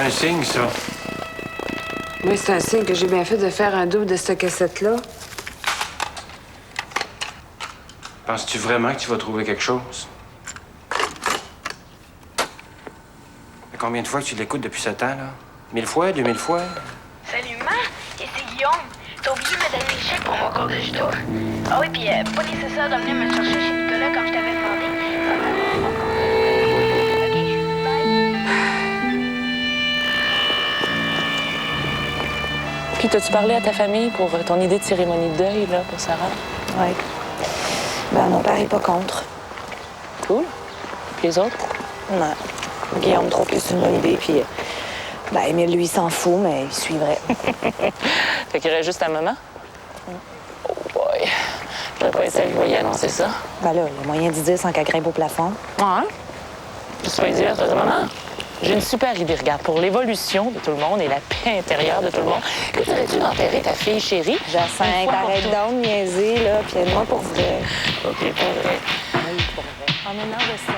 un signe, ça. Oui, c'est un signe que j'ai bien fait de faire un double de cette cassette-là. Penses-tu vraiment que tu vas trouver quelque chose? Combien de fois que tu l'écoutes depuis ce temps, là? 1000 fois, 2000 fois? Salut, Ma, et c'est Guillaume. T'as oublié de me donner le chèque pour mon cours de judo. Ah oui, puis pas nécessaire de venir me chercher chez Nicolas comme je t'avais demandé. OK, bye. Puis, t'as-tu parlé à ta famille pour ton idée de cérémonie de deuil, là, pour Sarah? Oui. Ben, mon père est pas contre. Cool. Puis les autres? Non. Guillaume trouve que c'est une bonne idée, puis... Ben, Émile, lui, il s'en fout, mais il suivrait. Fait qu'il reste juste ta maman? Oh boy. Je devrais pas essayer de voyer annoncer ça. Ben là, il y a moyen d'y dire sans qu'elle grimpe au plafond. Ouais. Qu'est-ce que tu vas dire, toi, maman? J'ai une super idée, regarde. Pour l'évolution de tout le monde et la paix intérieure de tout le monde, que dirais-tu d'enterrer ta fille chérie? Jacinthe, arrête donc de niaiser, là, puis aide-moi pour vrai. OK, pour vrai. Oui, pour vrai. En honneur de ça, hein?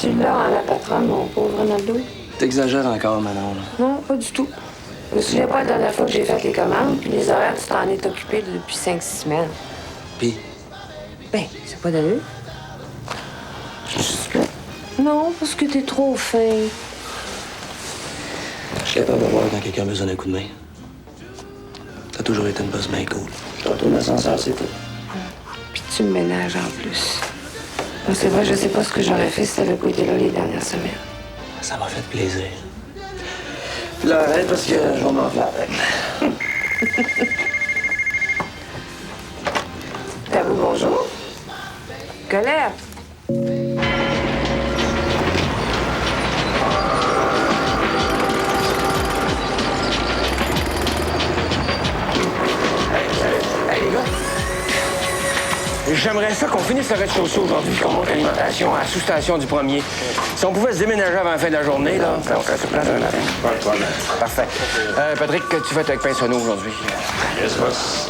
Tu l'as en la patronne, mon pauvre Ronaldo? T'exagères encore, Manon. Non, pas du tout. Je me souviens pas la dernière fois que j'ai fait les commandes, puis les horaires, tu t'en es occupé depuis 5-6 semaines. Pis, Ben, c'est pas d'allure. Non, parce que t'es trop fin. je suis capable de voir quand quelqu'un a besoin d'un coup de main. T'as toujours été une bosse bien cool. Je te retourne l'ascenseur, c'est tout. Puis tu me ménages en plus. Bon, c'est vrai, je sais pas ce que j'aurais fait si t'avais pas été là les dernières semaines. Ça m'a fait plaisir. Là, arrête parce que je vais m'enfler avec. Tabou, bonjour. Colère. Hey, les gars! J'aimerais ça qu'on finisse le rez-de-chaussée aujourd'hui, qu'on monte l'alimentation à la sous-station du premier. Si on pouvait se déménager avant la fin de la journée, là, on ferait sur place demain matin. Pas de problème. Parfait. Patrick, tu fais avec Pinsonneau aujourd'hui? Yes, boss.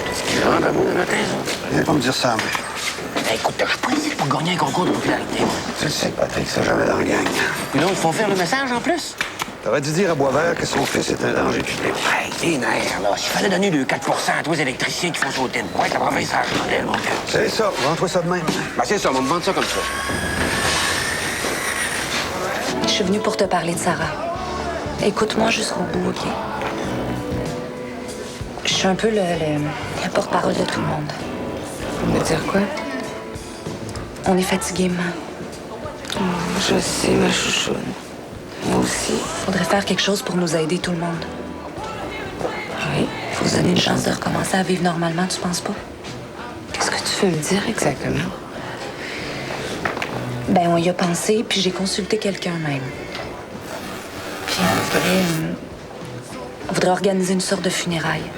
Est-ce qu'il rentre à bout de matin, ça? Viens pas me dire ça, mais... Écoute, je suis pas ici pour gagner un concours de popularité. Tu le sais, Patrick, ça jamais dans la gang. Puis là, ils font faire le message en plus? T'aurais dû dire à Boisvert que son fils est un danger public. Hey, les nerfs, là. S'il fallait donner 2-4 à tous les électriciens qui font sauter une boîte, la province sera chandelle, mon gars. C'est ça, rends-toi ça de même. Ben, c'est ça, on va me vendre ça comme ça. Je suis venue pour te parler de Sarah. Écoute-moi jusqu'au bout, OK? Je suis un peu la porte-parole de tout le monde. On va dire quoi? On est fatigués, maman. Je sais, ma chouchoune. Moi aussi. Faudrait faire quelque chose pour nous aider, tout le monde. Oui. Faut se donner une chance de recommencer à vivre normalement, tu penses pas? Qu'est-ce que tu veux me dire exactement? Ben, on y a pensé, puis j'ai consulté quelqu'un même. Puis on voudrait organiser une sorte de funérailles.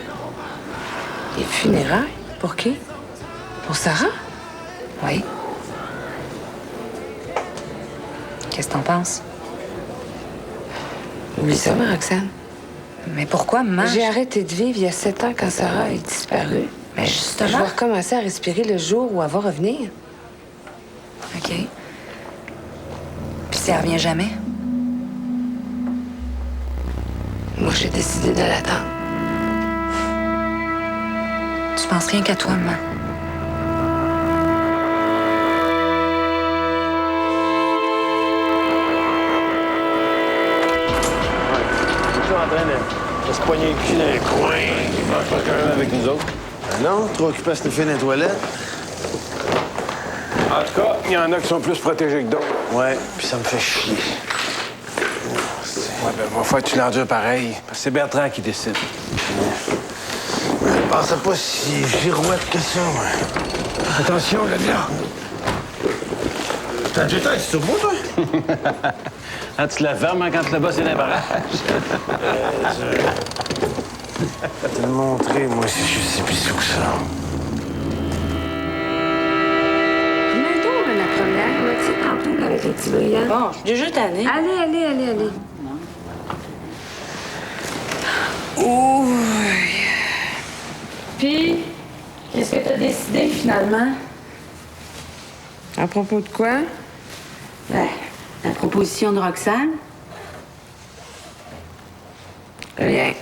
Les funérailles? Pour qui? Pour Sarah? Oui. Qu'est-ce que t'en penses? Oublie ça, ma Roxane. Mais pourquoi, maman? J'ai arrêté de vivre il y a 7 ans quand Sarah est disparue. Mais Je justement... vais recommencer à respirer le jour où elle va revenir. OK. Puis si elle revient jamais? Moi, j'ai décidé de l'attendre. Tu penses rien qu'à toi, maman. toujours en train de se poigner le cul dans un coin. Il mange pas quand même avec nous autres. Non, trop occupé à sniffer dans les toilettes. En tout cas, il y en a qui sont plus protégés que d'autres. Ouais, puis ça me fait chier. Ouais, ben, ma foi, tu l'endures pareil. Parce que c'est Bertrand qui décide. Je pensais pas si girouette que ça, ouais. Attention, là. T'as déjà été à Turbo, toi? Ah, tu la fermes hein, quand le boss est dans le barrage. Te le montrer, moi, si je suis plus sous que ça. Remets donc la première, là, tu sais, tantôt, avec les petits brillants. Bon, je suis déjà tannée. Allez. Ouh. Puis, qu'est-ce que t'as décidé finalement? À propos de quoi? Ben, la proposition de Roxane. Rien.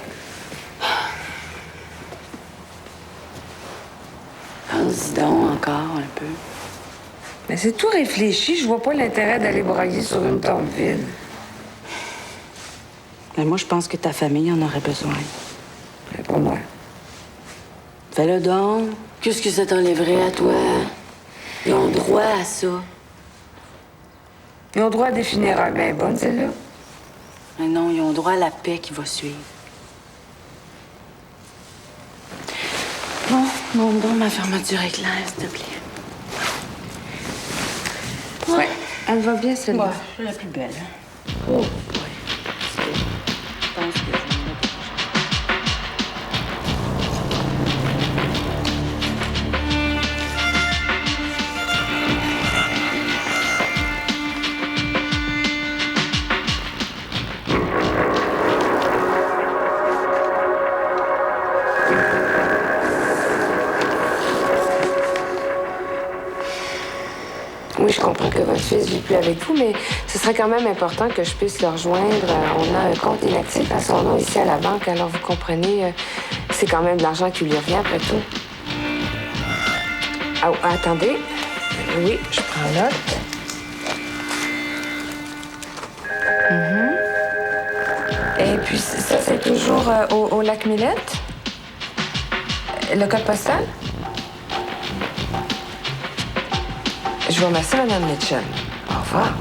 Pense donc encore un peu. Mais c'est tout réfléchi. Je vois pas l'intérêt d'aller broyer sur une tombe vide. Mais moi, je pense que ta famille en aurait besoin. Mais pas moi. Fais-le donc. Qu'est-ce que ça t'enlèverait à toi? Ils ont droit à ça. Ils ont droit à des funérailles bien bonnes, celle-là. Mais non, ils ont droit à la paix qui va suivre. Bon, montre donc ma fermeture éclair, s'il te plaît. Ouais. Elle va bien, celle-là. Ouais, c'est la plus belle. Oh, ouais. Je pense que Oui, je comprends que votre fils ne vit plus avec vous, mais ce serait quand même important que je puisse le rejoindre. On a un compte inactif à son nom ici à la banque, alors vous comprenez, c'est quand même de l'argent qui lui revient après tout. Ah, attendez. Oui, je prends note. Et puis ça, c'est toujours au lac Millette? Le code postal? Je vous remercie, Mme Mitchell. Au revoir.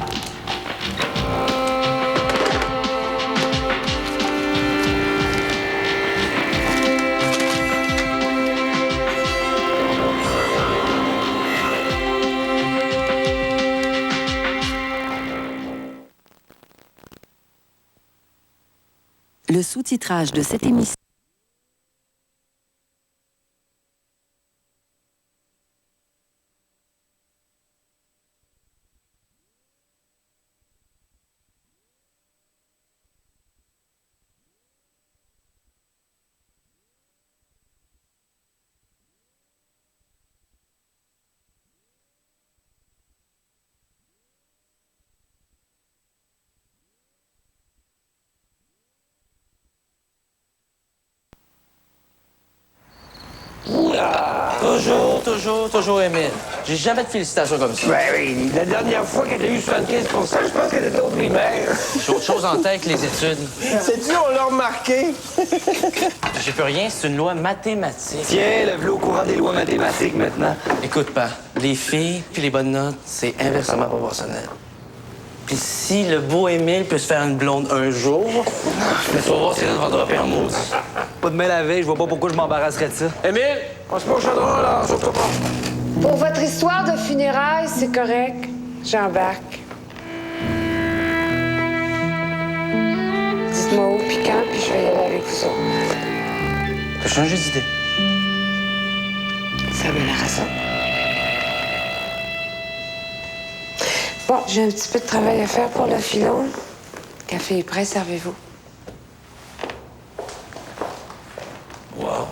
Le sous-titrage de cette émission Toujours Émile. J'ai jamais de félicitations comme ça. Ben oui, la dernière fois qu'elle a eu 75 je pense qu'elle était au primaire. J'ai autre chose en tête que les études. Sais-tu, on l'a remarqué. J'ai plus rien, c'est une loi mathématique. Tiens, le v'là au courant des lois mathématiques maintenant. Écoute, pas, les filles puis les bonnes notes, c'est inversement proportionnel. Puis si le beau Émile peut se faire une blonde un jour, mais tu vas voir si elle va dropper en maudit. Pas de mail la veille, je vois pas pourquoi je m'embarrasserais de ça. Émile, on se met au chaudron, là, surtout pas. Pour votre histoire de funérailles, c'est correct. J'embarque. Dites-moi où puis quand, puis je vais y aller avec vous autres. T'as changé d'idée. Ça me la raison. Bon, j'ai un petit peu de travail à faire pour le filon. Le café est prêt, servez-vous. Wow.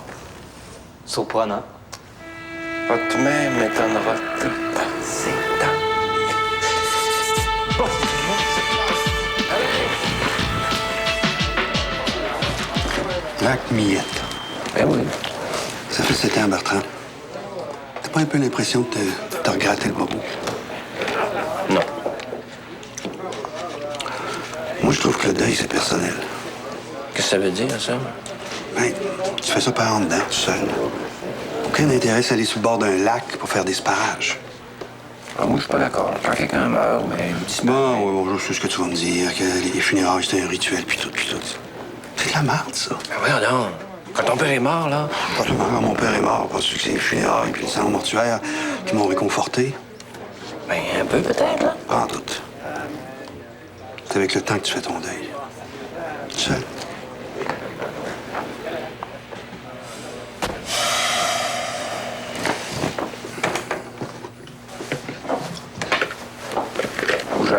Surprenant. Votre mère m'étonnera tout. C'est temps. Lac Millette. Ben oui. Ça fait 7 ans, Bertrand. T'as pas un peu l'impression que t'as regretté le bobo? Non. Moi, je trouve que le deuil, c'est personnel. Qu'est-ce que ça veut dire, ça? Ben, tu fais ça par en dedans, tout seul. Aucun intérêt d'aller sur le bord d'un lac pour faire des sparages. Ah, moi, je suis pas d'accord. Quand quelqu'un meurt, mais un petit peu. Bon, je sais ce que tu vas me dire, que les funérailles, c'est un rituel, puis tout. C'est de la merde, ça. Ben voyons donc. Quand ton père est mort, là... Quand mon père est mort, penses-tu que c'est les funérailles puis le sang mortuaire qui m'ont réconforté? Ben, un peu, peut-être, là. Pas en doute. C'est avec le temps que tu fais ton deuil. Seul. Bouger.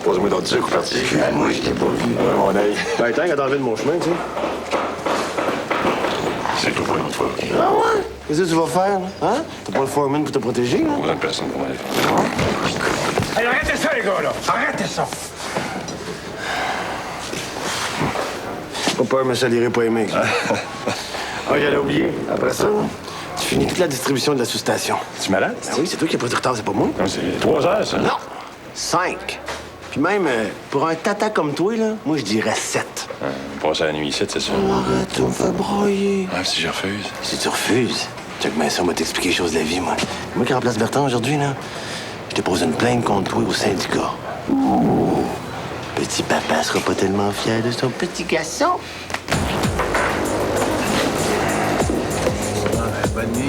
Pose-moi d'autres trucs ou parti. Moi, je t'ai pas vu. Mon œil. Ben, t'as enlevé de mon chemin, tu sais. C'est tout pour une fois. Ah ouais? Qu'est-ce que tu vas faire, là? Hein? T'as pas le foreman pour te protéger, là? On a personne pour m'aider. Hey, arrêtez ça, les gars, là! Arrêtez ça! Pas peur, me salirait pas aimer. Ah, j'allais oublier. Après ça, tu finis toute la distribution de la sous-station. Tu malade? Ben oui, c'est toi qui as pris du retard, c'est pas moi. Non, c'est 3 heures, ça. Non! 5. Puis même, pour un tata comme toi, là, moi, je dirais 7. On passe à la nuit ici, c'est ça? Arrête, tu me fais broyer. Ah, si je refuse. Si tu refuses, check bien ça, on va t'expliquer les choses de la vie, moi. Moi qui remplace Bertrand aujourd'hui, là, je te pose une plainte contre toi au syndicat. Ouh. Petit papa sera pas tellement fier de son petit garçon. Bonne nuit.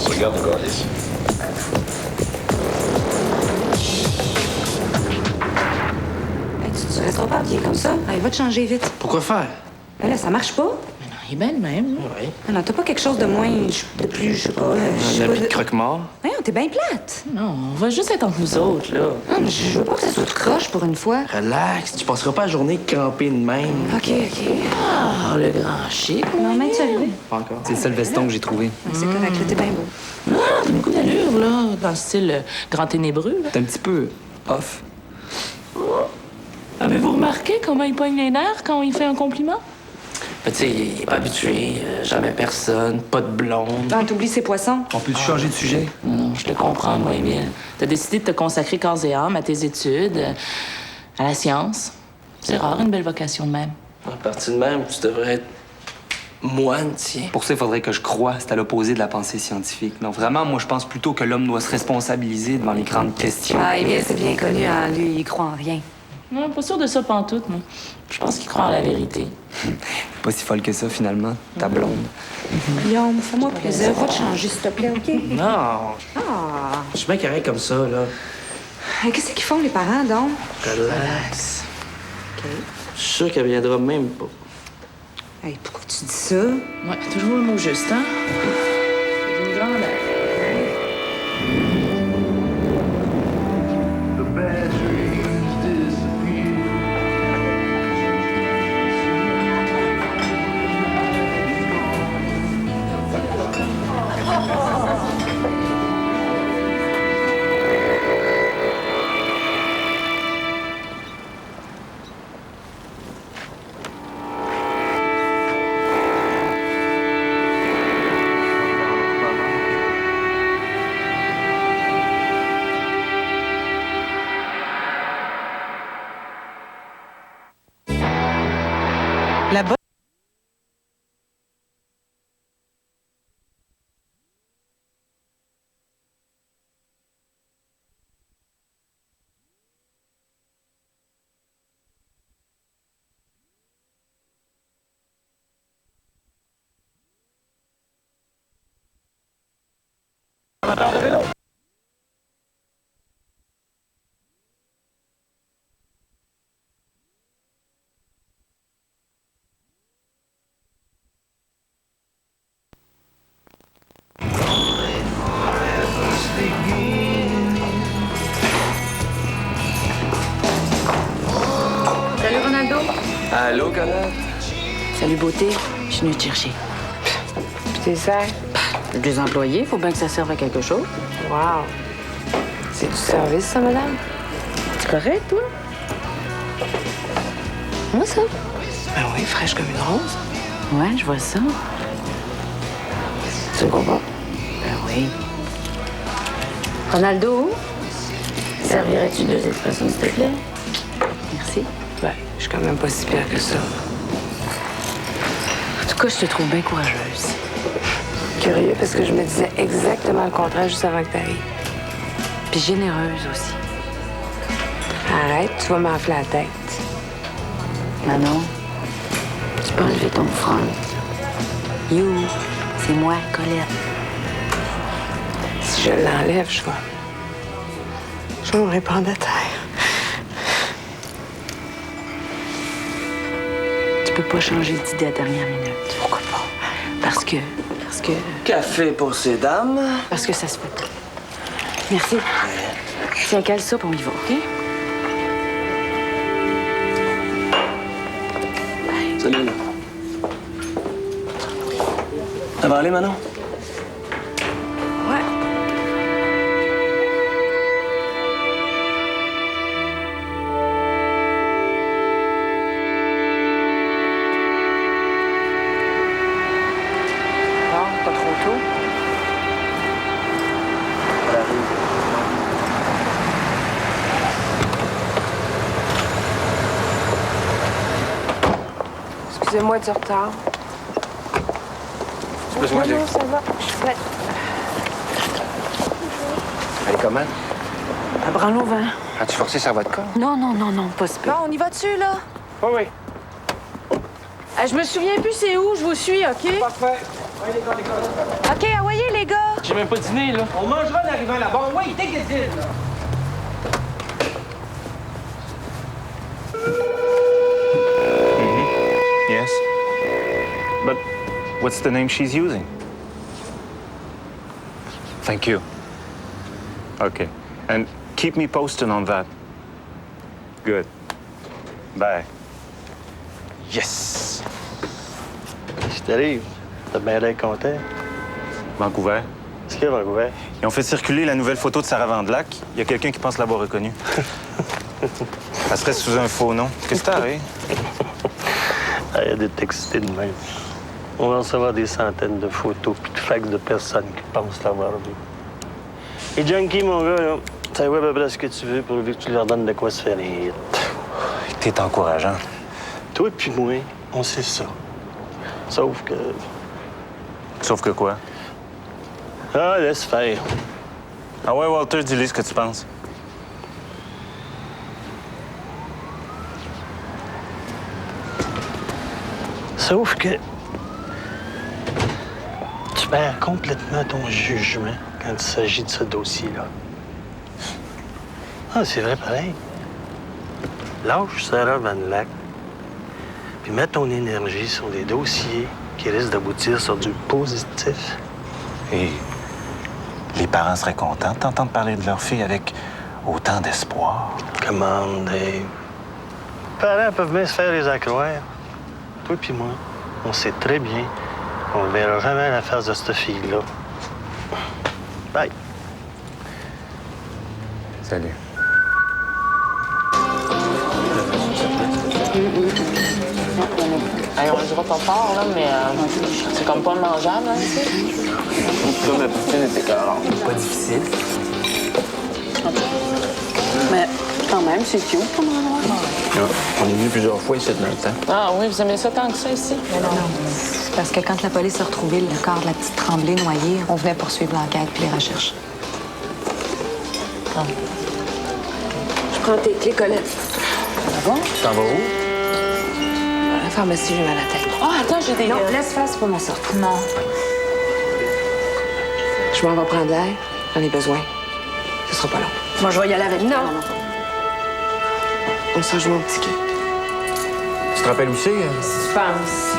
Regarde le gars, ici. Hey, tu resteras pas habillé comme ça. Il va te changer vite. Pourquoi faire? Ben là, ça marche pas. Mais non, il est belle même. Oui. Ah non, t'as pas quelque chose de moins. De plus, je sais pas. Un habit de croque-mort. Voyons, t'es bien plate. Non, on va juste être entre nous autres, là. Non, mais je veux pas que ça soit tout croche pour une fois. Relax, tu passeras pas la journée crampée de même. OK, OK. Ah, le grand chic. Non, même tu arrivé. Pas encore. C'est le seul veston que j'ai trouvé. C'est correct, là, t'es bien beau. Ah, t'as beaucoup d'allure, là, dans le style grand ténébreux, là. T'es un petit peu off. Avez-vous remarqué comment il pogne les nerfs quand il fait un compliment? Ben, tu sais, il est pas habitué, jamais personne, pas de blonde. Ah, t'oublies ces poissons. On peut-tu changer de sujet? Non, je te comprends, moi, Émile. T'as décidé de te consacrer corps et âme à tes études, à la science. C'est rare, une belle vocation de même. À partir de même, tu devrais être moine, tiens. Pour ça, il faudrait que je croie. C'est à l'opposé de la pensée scientifique. Non, vraiment, moi, je pense plutôt que l'homme doit se responsabiliser devant les grandes questions. Ah, Émile, c'est bien connu, hein. Lui, il croit en rien. Non, pas sûr de ça pantoute, moi. Je pense qu'il croit en la vérité. Pas si folle que ça, finalement, ta blonde. Guillaume, fais-moi plaisir. Va te changer, s'il te plaît, OK? Non, Ah. je suis bien carré comme ça, là. Hey, qu'est-ce qu'ils font, les parents, donc? Relax. OK. Je suis sûr qu'elle viendra même pas. Hey, pourquoi tu dis ça? Ouais, toujours le mot juste, hein? C'est une grande... La bonne... Salut, Ronaldo. Allô, Colette? Salut, beauté. Je suis venue te chercher. Puis t'es sert. Des employés, faut bien que ça serve à quelque chose. Wow. C'est du service, ça, madame? C'est correct, toi? Moi, ça? Ben oui, fraîche comme une rose. Ouais, je vois ça. Tu comprends? Ben oui. Ronaldo? Servirais-tu 2 espressos, s'il te plaît? Merci. Ben, je suis quand même pas si pire que ça. En tout cas, je te trouve bien courageuse. Curieux, parce que je me disais exactement le contraire juste avant que t'arrives. Puis généreuse aussi. Arrête, tu vas m'enfler la tête. Manon, tu peux enlever ton front. You, c'est moi, Colette. Si je l'enlève, je vais me répandre à terre. peux pas changer d'idée à la dernière minute. Pourquoi pas? Parce que... Café pour ces dames. Parce que ça se fait. Merci. Tiens, cale ça, puis on y va, OK? Salut, là. Ça va aller, Manon? Ouais. Non, pas trop tôt. Excusez-moi du retard. Excuse-moi, Non, non, ça va. Je suis prête. Elle est comment? À branle au vent. As-tu forcé sa vodka? Non, non, non, non, pas super. Bon, on y va dessus, là? Oui, oui. Je me souviens plus c'est où, je vous suis, OK? Parfait. OK, envoyez, les gars! J'ai même pas dîné, là. On mangera en arrivant là-bas. Oui, take it in, là. Yes. But what's the name she's using? Thank you. Okay. And keep me posted on that. Good. Bye. Yes! Qu'est-ce qui t'arrive? T'as bien l'air content? Vancouver. Qu'est-ce qu'il y a, Vancouver? Ils ont fait circuler la nouvelle photo de Sarah Vandelac. Il y a quelqu'un qui pense l'avoir reconnue. Elle serait sous un faux nom. Qu'est-ce que t'arrives? Il y a des textés de même. On va recevoir des centaines de photos puis de fax de personnes qui pensent l'avoir vu. Et Junkie, mon gars, là, ça va à peu près ce que tu veux pour que tu leur donnes de quoi se faire les hits. T'es encourageant. Toi puis moi, on sait ça. Sauf que... Sauf que quoi? Ah, laisse faire. Ah ouais, Walter, dis-lui ce que tu penses. Sauf que... tu perds complètement ton jugement quand il s'agit de ce dossier-là. Ah, c'est vrai pareil. Lâche Sarah Vandelac, puis mets ton énergie sur des dossiers qui risquent d'aboutir sur du positif. Et les parents seraient contents de t'entendre parler de leur fille avec autant d'espoir. Comment, Dave? Les parents peuvent bien se faire les accroire. Toi puis moi, on sait très bien qu'on ne verra jamais la face de cette fille-là. Bye. Salut. Hey, on dira pas fort, là, mais c'est comme pas mangeable, hein, tu sais. Toi, ma poutine était carrée. Pas difficile. Mais quand même, c'est cute comme endroit. On est venu plusieurs fois ici dans le temps. Ah oui, vous aimez ça tant que ça ici? Non, c'est parce que quand la police a retrouvé le corps de la petite Tremblay noyée, on venait poursuivre l'enquête et les recherches. Je prends tes clés, Colette. Ah bon? T'en vas où? À la pharmacie, j'ai mal à la tête. Ah, attends, j'ai des... Non, laisse faire, c'est pas ma sorte. Non. Je m'en vais prendre l'air. J'en ai besoin. Ce sera pas long. Moi, je vais y aller avec Non. toi. On s'en joue mon petit cul. Tu te rappelles où c'est? Si tu penses.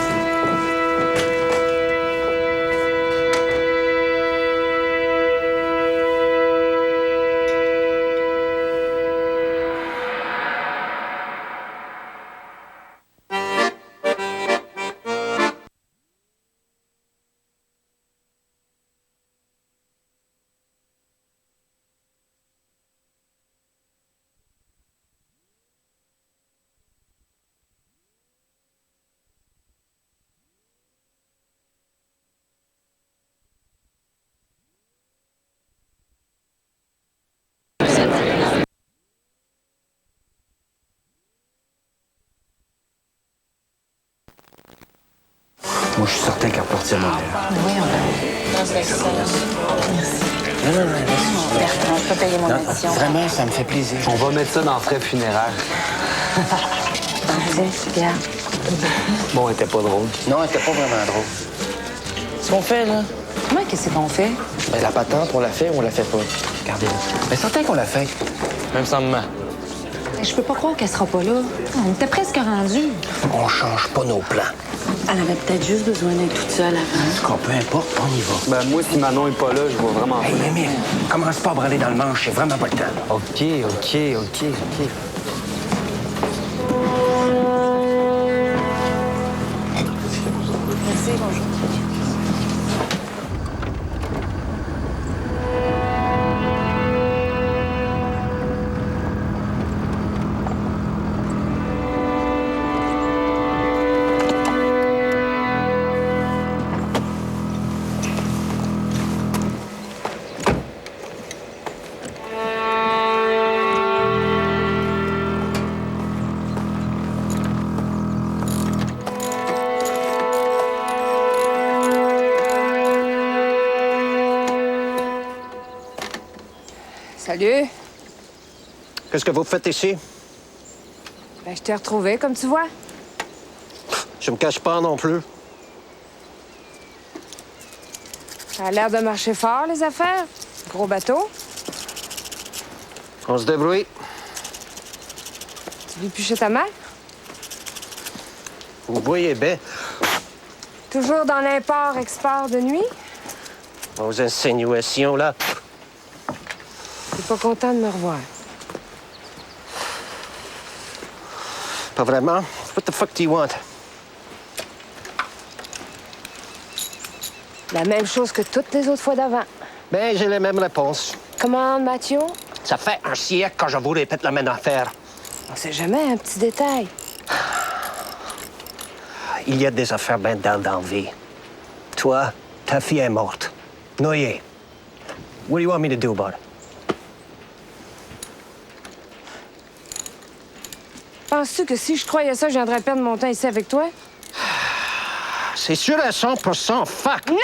Moi, je suis certain qu'elle repartira mon Oui, on va. Merci. Non, non, non. Bertrand, je peux payer mon addition. Vraiment, ça me fait plaisir. On va mettre ça dans frais funéraires. Vas-y, bien. Bon, elle était pas drôle. Non, elle était pas vraiment drôle. Ce qu'on fait, là? Comment qu'est-ce qu'on fait? Ben, la patente, on la fait ou on la fait pas? Regardez-la. Ben, certain qu'on l'a fait. Même sans maman. Je peux pas croire qu'elle sera pas là. On était presque rendus. On change pas nos plans. Elle avait peut-être juste besoin d'être toute seule avant. Peu importe, on y va. Ben, moi, si Manon est pas là, je vois vraiment pas. Hey, Émile, commence pas à braler dans le manche, c'est vraiment pas le temps. OK. Merci, bonjour. Salut. Qu'est-ce que vous faites ici? Ben, je t'ai retrouvé, comme tu vois. Je me cache pas non plus. Ça a l'air de marcher fort, les affaires. Gros bateau. On se débrouille. Tu vis plus chez ta mère? Vous voyez bien. Toujours dans l'import-export de nuit? Vos insinuations, là. T'es pas content de me revoir. Pas vraiment. What the fuck do you want? La même chose que toutes les autres fois d'avant. Ben, j'ai les mêmes réponses. Comment, Mathieu? Ça fait un siècle que je vous répète la même affaire. On sait jamais, un petit détail. Il y a des affaires bien dans la vie. Toi, ta fille est morte. Noyée. What do you want me to do about it? Penses-tu que si je croyais ça, je viendrais perdre mon temps ici avec toi? C'est sûr à 100%. Fuck! Non!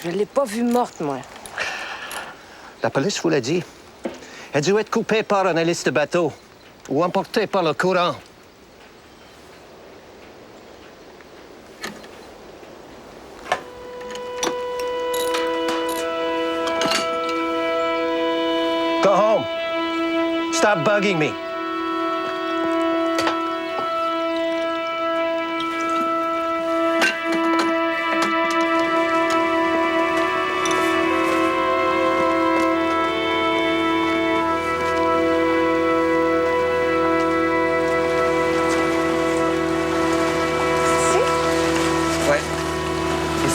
Je l'ai pas vue morte, moi. La police vous l'a dit. Elle a dû être coupée par un hélice de bateau ou emportée par le courant. Go home. Stop bugging me.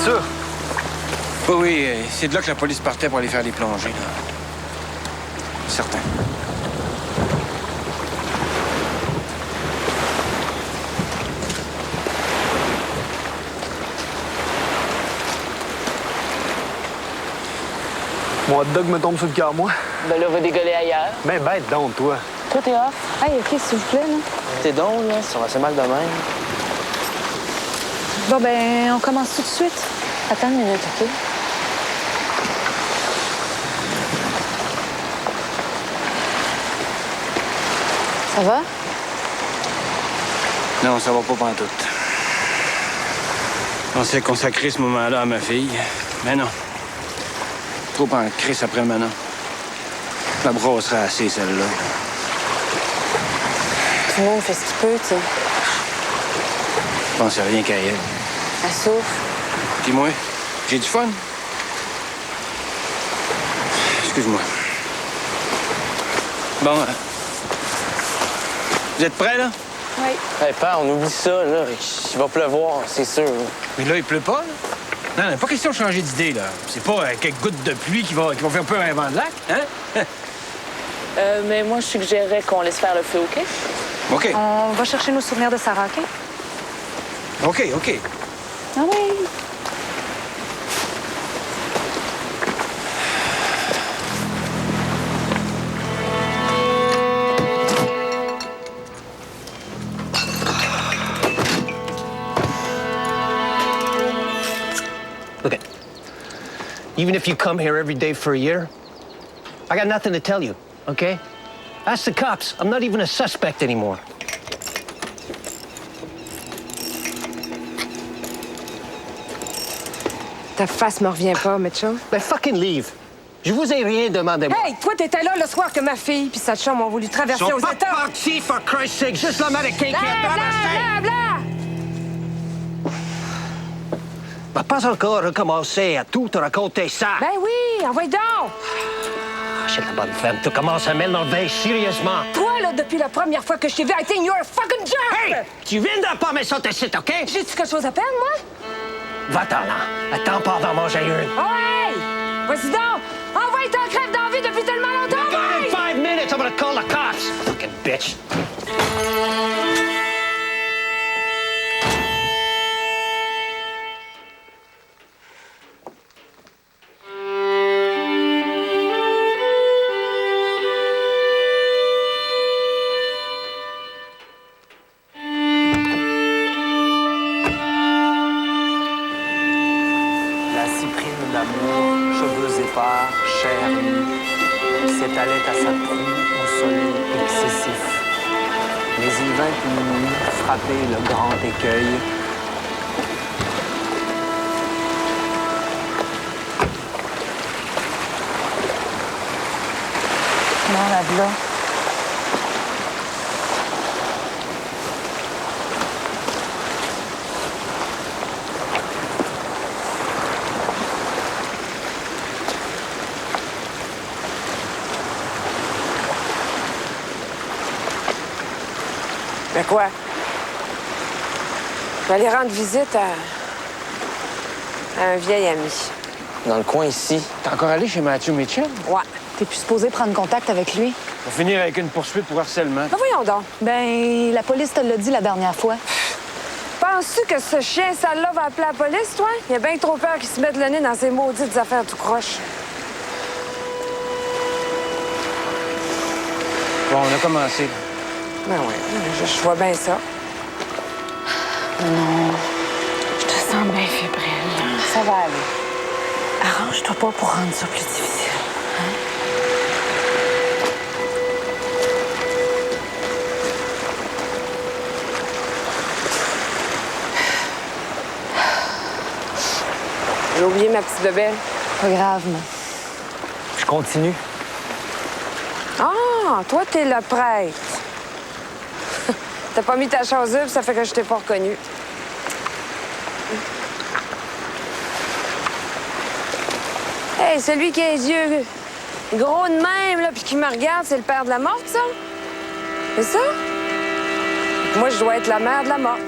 Sûr? Oui, c'est de là que la police partait pour aller faire les plongées, là. Certain. Mon hot dog me tombe sur le cœur, moi. Ben là, on va dégueuler ailleurs. Ben bête donc, toi. Toi, t'es off. Hey, OK, s'il vous plaît, là. T'es donc, là, ça va assez mal de même. Bon, ben, on commence tout de suite. Attends une minute, OK? Ça va? Non, ça va pas pantoute. On s'est consacré ce moment-là à ma fille. Mais non. Trop en crise après Manon. La brossera assez, celle-là. Tout le monde fait ce qu'il peut, tu sais. Je pensais rien qu'à elle. Elle souffre. Puis moi, j'ai du fun. Excuse-moi. Bon, vous êtes prêts, là? Oui. Hey, père, on oublie ça, là. Il va pleuvoir, c'est sûr. Mais là, il pleut pas, là? Non, pas question de changer d'idée, là. C'est pas quelques gouttes de pluie qui vont faire peur à un vent de lac, hein? Mais moi, je suggérerais qu'on laisse faire le feu, OK? OK. On va chercher nos souvenirs de Sarah, OK? OK. Ah oui. Look it. Even if you come here every day for a year, I got nothing to tell you, okay? Ask the cops. I'm not even a suspect anymore. Ta face me revient pas, Mitchell. Ben, fucking leave. Je vous ai rien demandé, moi. Hey, toi, t'étais là le soir que ma fille puis sa chum ont voulu traverser Ils sont aux pas États. partis, for Christ's sake, juste l'Américain qui a traversé. Bla! Va pas encore recommencer à tout te raconter ça. Ben oui, envoie donc! C'est la bonne femme. Tu commences à m'énerver sérieusement. Toi, là, depuis la première fois que je t'ai vu, I think you're a fucking jerk! Hey! Tu viens de pas me sauter ici, OK? J'ai-tu quelque chose à perdre, moi? Va-t'en là. Attends pas d'en manger une. Oh, hey! Vas-y donc! Envoie ton crève d'envie depuis tellement longtemps! In 5 minutes, I'm gonna call the cops. Fucking bitch. Cheveux épars, chair nue, s'étalait à sa proue au soleil excessif. Mais il vint une nuit frapper le grand écueil. Non, la v'là. Ben quoi? Je vais aller rendre visite à un vieil ami. Dans le coin ici. T'es encore allé chez Matthew Mitchell? Ouais. T'es plus supposé prendre contact avec lui? On va finir avec une poursuite pour harcèlement. Ben voyons donc. Ben, la police te l'a dit la dernière fois. Penses-tu que ce chien sale-là va appeler la police, toi? Il a bien trop peur qu'il se mette le nez dans ses maudites affaires tout croche. Bon, on a commencé. Ben oui, je vois bien ça. Non, je te sens bien fébrile. Ça va aller. Arrange-toi pas pour rendre ça plus difficile. Hein? J'ai oublié ma petite bébelle. Pas grave, mais... Je continue. Ah, toi, t'es le prêtre. T'as pas mis ta chasuble, ça fait que je t'ai pas reconnu. Hey, celui qui a les yeux gros de même, là, puis qui me regarde, c'est le père de la morte, ça? C'est ça? Moi, je dois être la mère de la morte.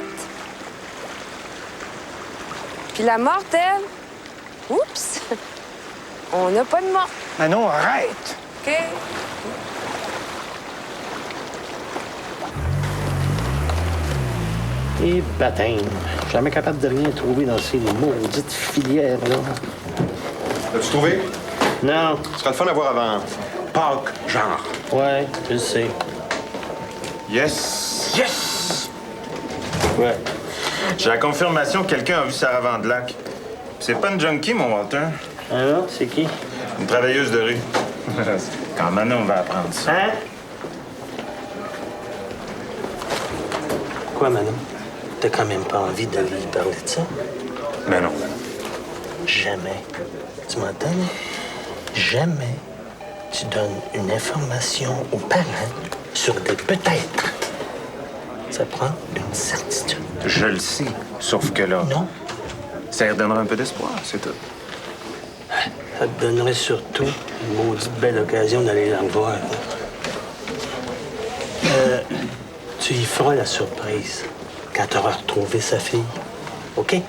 Puis la morte, elle... Oups! On n'a pas de morte. Ah non, arrête! OK. Et baptême. Jamais capable de rien trouver dans ces maudites filières-là. L'as-tu trouvé? Non. Ce sera le fun à voir avant Pâques, genre. Ouais, je le sais. Yes! Yes! Ouais. J'ai la confirmation que quelqu'un a vu Sarah Vandelac. C'est pas une junkie, mon Walter. Ah non? C'est qui? Une travailleuse de rue. Quand Manon va apprendre ça. Hein? Quoi, Manon? T'as quand même pas envie de lui parler de ça? Mais non. Jamais. Tu m'entends, là? Jamais tu donnes une information aux parents sur des peut-être. Ça prend une certitude. Je le sais. Sauf que là... Non. Ça lui redonnera un peu d'espoir, c'est tout. Ça te donnerait surtout une maudite belle occasion d'aller la revoir. Tu y feras la surprise quand tu auras retrouvé sa fille. OK? Hey,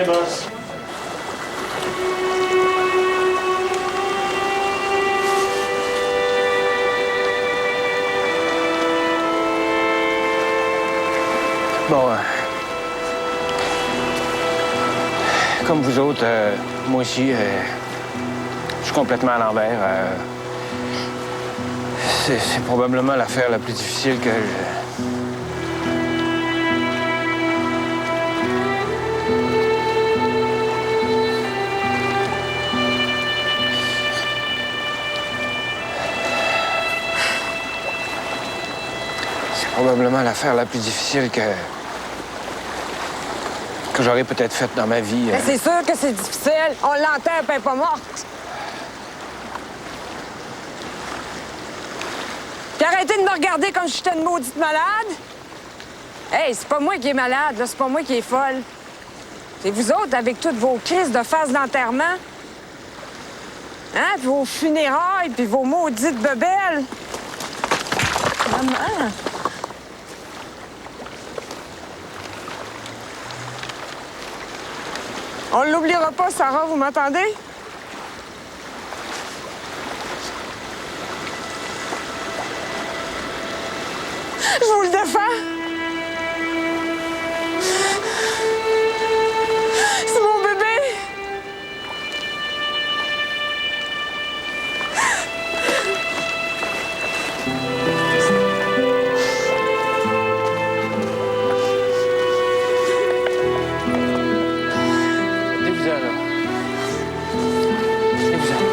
boss. Bon, comme vous autres, moi aussi, je suis complètement à l'envers. C'est probablement l'affaire la plus difficile que C'est probablement l'affaire la plus difficile que j'aurais peut-être faites dans ma vie. Mais c'est sûr que c'est difficile. On l'enterre, puis elle est pas morte. Puis arrêtez de me regarder comme si j'étais une maudite malade. Hey, c'est pas moi qui est malade, là. C'est pas moi qui est folle. C'est vous autres avec toutes vos crises de phase d'enterrement. Hein? Puis vos funérailles, puis vos maudites bebelles. Maman! On l'oubliera pas, Sarah, vous m'entendez? Je vous le défends. C'est mon bébé. Venez-vous-en, là. Venez-vous-en.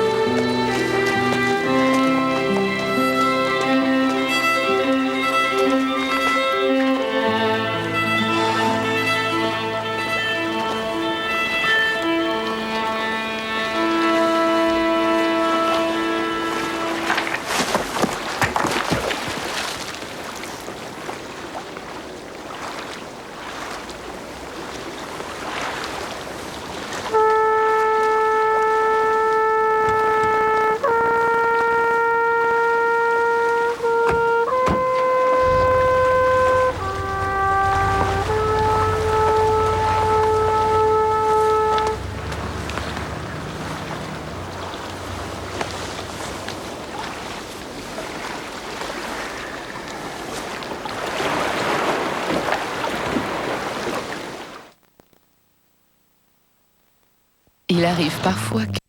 Il arrive parfois que